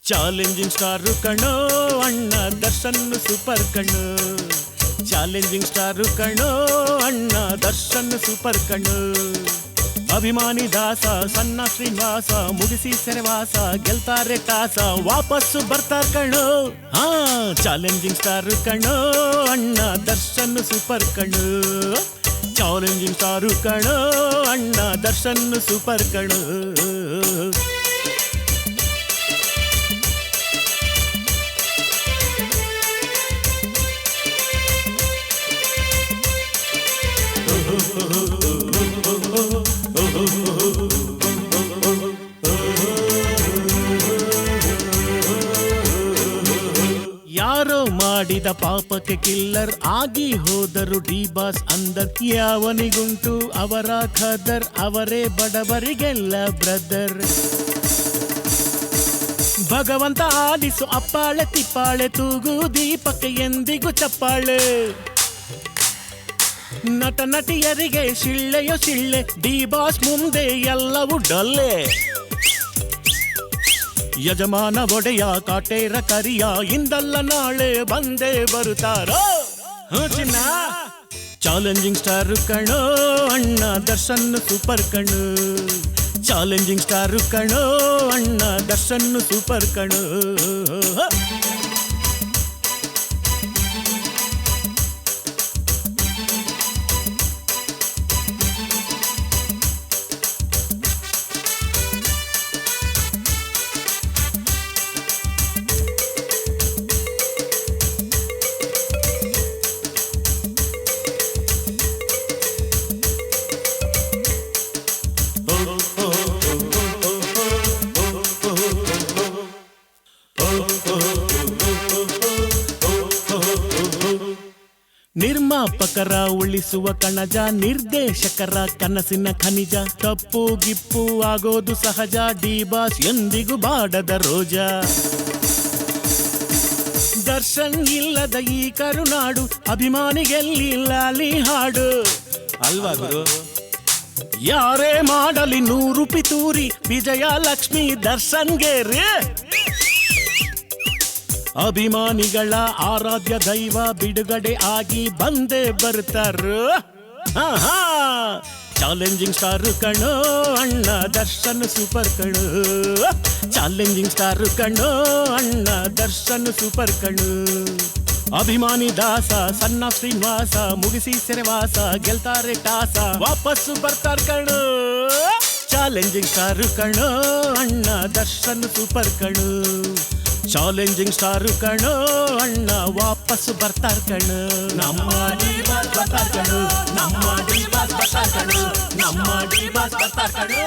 Challenging star ಕಣೋ ಅಣ್ಣ Darshan super ಕಣ್ಣು. ಚಾಲೆಂಜಿಂಗ್ ಸ್ಟಾರ್ ಕಣೋ ಅಣ್ಣ ದರ್ಶನ್ ಸೂಪರ್ ಕಣ್ಣು. ಅಭಿಮಾನಿ ದಾಸ ಸಣ್ಣ ಶ್ರೀನಿವಾಸ ಮುಗಿಸಿ ಸೆರೆವಾಸ ಗೆಲ್ತಾರೆ ಟಾಸ ವಾಪಸ್ಸು ಬರ್ತಾರ ಕಣೋ. ಚಾಲೆಂಜಿಂಗ್ ಸ್ಟಾರ್ ಕಣೋ ಅಣ್ಣ ದರ್ಶನ್ ಸೂಪರ್ ಕಣ್ಣು. ಚಾಲೆಂಜಿಂಗ್ ಸ್ಟಾರ್ ಕಣೋ ಅಣ್ಣ ದರ್ಶನ್ ಸೂಪರ್ ಕಣ್ಣು. ಯಾರೋ ಮಾಡಿದ ಪಾಪಕ್ಕೆ ಕಿಲ್ಲರ್ ಆಗಿ ಹೋದರು ಡಿ ಬಾಸ್ ಅಂದರ್. ಯಾವನಿಗುಂಟು ಅವರ ಖದರ್, ಅವರೇ ಬಡವರಿಗೆಲ್ಲ ಬ್ರದರ್. ಭಗವಂತ ಆಲಿಸು ಅಪ್ಪಾಳೆ ತಿಪ್ಪಾಳೆ, ತೂಗು ದೀಪಕ್ಕೆ ಎಂದಿಗೂ ಚಪ್ಪಾಳೆ. ನಟ ನಟಿಯರಿಗೆ ಶಿಳ್ಳೆಯೋ ಶಿಳ್ಳೆ, ಡಿ ಬಾಸ್ ಮುಂದೆ ಎಲ್ಲವೂ ಡೊಲ್ಲೆ. ಯಜಮಾನ ಒಡೆಯ ಕಾಟೇರ ಕರಿಯ ಇಂದಲ್ಲ ನಾಳೆ ಬಂದೇ ಬರುತ್ತಾರೋ ಚಿನ್ನ. ಚಾಲೆಂಜಿಂಗ್ ಸ್ಟಾರ್ ಕಣೋ ಅಣ್ಣ ದರ್ಶನ್ ಸೂಪರ್ ಕಣ್ಣು. ಚಾಲೆಂಜಿಂಗ್ ಸ್ಟಾರ್ ಕಣೋ ಅಣ್ಣ ದರ್ಶನ್ ಸೂಪರ್ ಕಣ್ಣು. ನಿರ್ಮಾಪಕರ ಉಳಿಸುವ ಕಣಜ, ನಿರ್ದೇಶಕರ ಕನಸಿನ ಖನಿಜ. ತಪ್ಪು ಗಿಪ್ಪು ಆಗೋದು ಸಹಜ, ಡಿ ಬಾಸ್ ಎಂದಿಗೂ ಬಾಡದ ರೋಜಾ. ದರ್ಶನ್ ಇಲ್ಲದ ಈ ಕರುನಾಡು, ಅಭಿಮಾನಿಗೆಲ್ಲಿ ಲಾಲಿ ಹಾಡು ಅಲ್ವಾ ಗುರು? ಯಾರೇ ಮಾಡಲಿ 100 ಪಿತೂರಿ, ವಿಜಯ ಲಕ್ಷ್ಮಿ ದರ್ಶನ್ಗೆ ರೇ. ಅಭಿಮಾನಿಗಳ ಆರಾಧ್ಯ ದೈವ ಬಿಡುಗಡೆ ಆಗಿ ಬಂದೇ ಬರ್ತಾರು. ಚಾಲೆಂಜಿಂಗ್ ಸ್ಟಾರ್ ಕಣೋ ಅಣ್ಣ ದರ್ಶನ್ ಸೂಪರ್ ಕಣ್ಣು. ಚಾಲೆಂಜಿಂಗ್ ಸ್ಟಾರ್ ಕಣೋ ಅಣ್ಣ ದರ್ಶನ್ ಸೂಪರ್ ಕಣ್ಣು. ಅಭಿಮಾನಿ ದಾಸ ಸಣ್ಣ ಶ್ರೀನಿವಾಸ ಮುಗಿಸಿ ಸೆರೆವಾಸ ಗೆಲ್ತಾರೆ ಟಾಸ ವಾಪಸ್ಸು ಬರ್ತಾರ ಕಣು. ಚಾಲೆಂಜಿಂಗ್ ಸ್ಟಾರ್ ಕಣೋ ಅಣ್ಣ ದರ್ಶನ್ ಸೂಪರ್ ಕಣ್ಣು. ಚಾಲೆಂಜಿಂಗ್ ಸ್ಟಾರ್ ಕಣೋ ಅಣ್ಣ ವಾಪಸ್ಸು ಬರ್ತಾರ ಕಣು. ನಮ್ಮ ಡಿ ಬಾಸ್ ಬರ್ತಾರ ಕಣು, ನಮ್ಮ ಡಿ ಬಾಸ್ ಬರ್ತಾರ ಕಣು, ನಮ್ಮ ಡಿ ಬಾಸ್ ಬರ್ತಾರ ಕಣು.